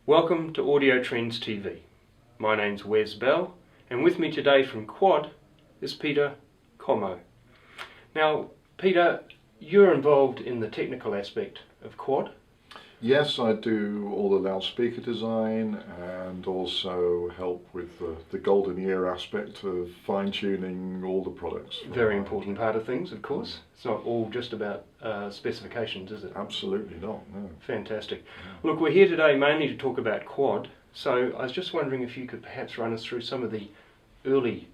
Welcome to Audio Trends TV. My name's Wes Bell, and with me today from Quad is Peter Comeau. Now, Peter, you're involved in the technical aspect of Quad. Yes, I do all the loudspeaker design and also help with the golden ear aspect of fine-tuning all the products. Very important part of things, of course. It's not all just about specifications, is it? Absolutely not, no. Fantastic. Look, we're here today mainly to talk about Quad, so I was just wondering if you could perhaps run us through some of the early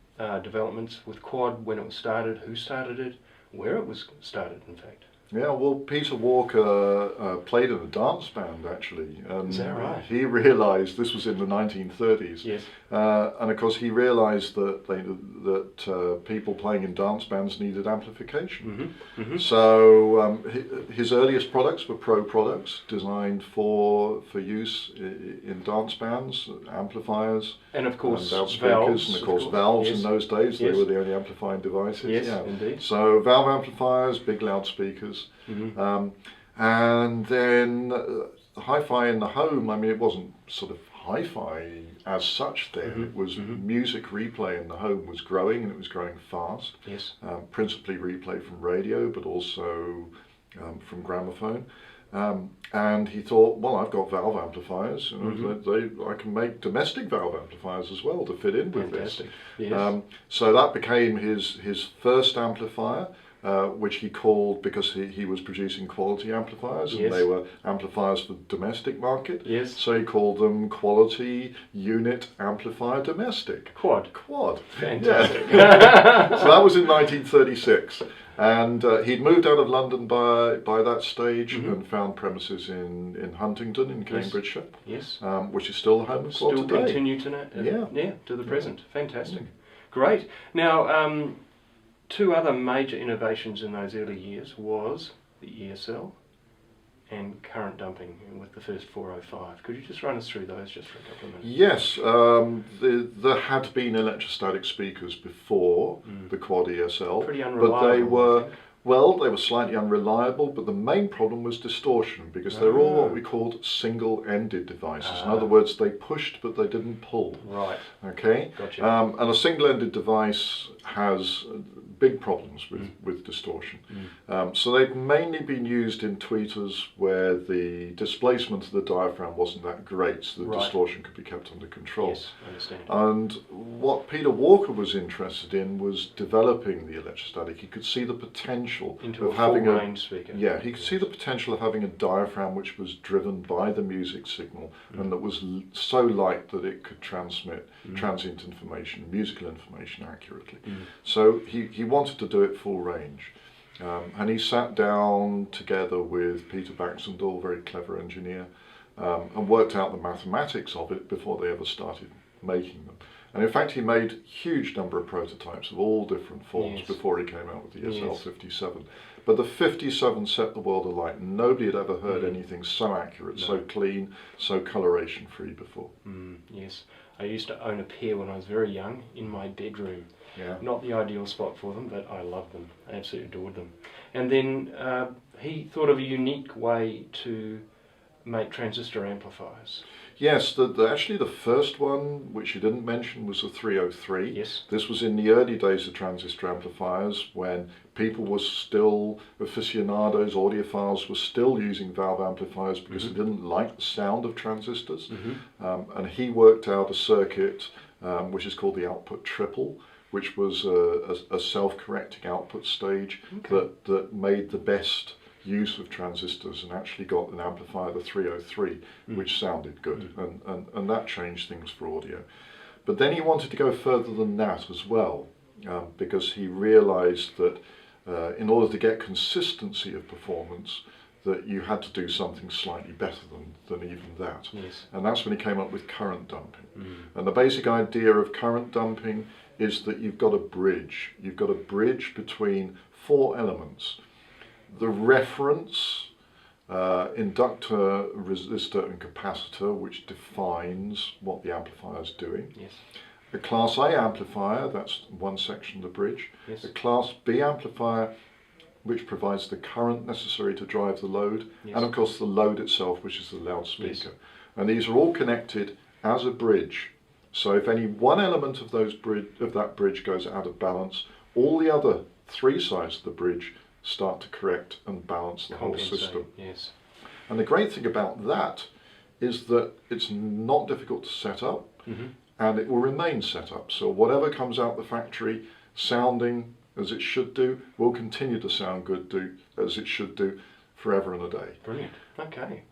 developments with Quad, when it was started, who started it, where it was started, in fact. Yeah, well, Peter Walker played in a dance band, actually. Is that right? He realised, this was in the 1930s, yes. And of course he realised that people playing in dance bands needed amplification. Mm-hmm. Mm-hmm. So his earliest products were Pro products, designed for use in dance bands, amplifiers, and of course loudspeakers, valves, and of course valves. Yes. In those days, Yes. they were the only amplifying devices. Yes, yeah. indeed. So valve amplifiers, big loudspeakers. Mm-hmm. And then hi-fi in the home, I mean, it wasn't sort of hi-fi as such then. Mm-hmm. It was Mm-hmm. music replay in the home was growing, and it was growing fast. Yes. Principally replay from radio, but also from gramophone. And he thought, well, I've got valve amplifiers, you know, Mm-hmm. I can make domestic valve amplifiers as well to fit in with Fantastic. this. Yes. So that became his first amplifier. Which he called, because he was producing quality amplifiers, and Yes. they were amplifiers for the domestic market. Yes. So he called them Quality Unit Amplifier Domestic. Quad. Quad. Fantastic. Yeah. So that was in 1936. And he'd moved out of London by that stage, Mm-hmm. and found premises in Huntingdon in Cambridgeshire, Yes. which is still the home of Quad Still today. continue to Yeah. to the present. Fantastic. Great. Now, two other major innovations in those early years was the ESL and current dumping with the first 405. Could you just run us through those just for a couple of minutes? Yes, there had been electrostatic speakers before the Quad ESL, Pretty but unreliable, they I think. they were slightly unreliable, but the main problem was distortion, because they're all what we called single-ended devices. In other words, they pushed but they didn't pull. Right. Okay? Gotcha. And a single-ended device has big problems with distortion. So they've mainly been used in tweeters where the displacement of the diaphragm wasn't that great, so the Right. distortion could be kept under control. Yes, I understand. And what Peter Walker was interested in was developing the electrostatic. He could see the potential Into of a having full range speaker. yeah, he could see the potential of having a diaphragm which was driven by the music signal, and that was so light that it could transmit transient information, musical information accurately. So he wanted to do it full range. And he sat down together with Peter Baxendale, very clever engineer, and worked out the mathematics of it before they ever started making them. And in fact, he made huge number of prototypes of all different forms Yes. before he came out with the Yes. SL57. But the 57 set the world alight. Nobody had ever heard anything so accurate, so clean, so coloration free before. Yes. I used to own a pair when I was very young in my bedroom. Yeah. Not the ideal spot for them, but I loved them. I absolutely adored them. And then he thought of a unique way to make transistor amplifiers. Yes, actually the first one, which you didn't mention, was the 303. Yes. This was in the early days of transistor amplifiers, when people were still, aficionados, audiophiles, were still using valve amplifiers because they didn't like the sound of transistors. And he worked out a circuit which is called the output triple, which was a self-correcting output stage that made the best use of transistors, and actually got an amplifier, the 303, which sounded good, and that changed things for audio. But then he wanted to go further than that as well, because he realized that in order to get consistency of performance, that you had to do something slightly better than even that. Yes. And that's when he came up with current dumping. And the basic idea of current dumping is that you've got a bridge. You've got a bridge between four elements: the reference, inductor, resistor and capacitor, which defines what the amplifier is doing. Yes. A Class A amplifier, that's one section of the bridge. Yes. A Class B amplifier which provides the current necessary to drive the load, Yes. and of course the load itself, which is the loudspeaker. Yes. And these are all connected as a bridge. So if any one element of that bridge goes out of balance, all the other three sides of the bridge start to correct and balance the whole Compensate, system. yes. And the great thing about that is that it's not difficult to set up, and it will remain set up. So whatever comes out the factory sounding as it should do will continue to sound good as it should do forever and a day. Brilliant. Okay.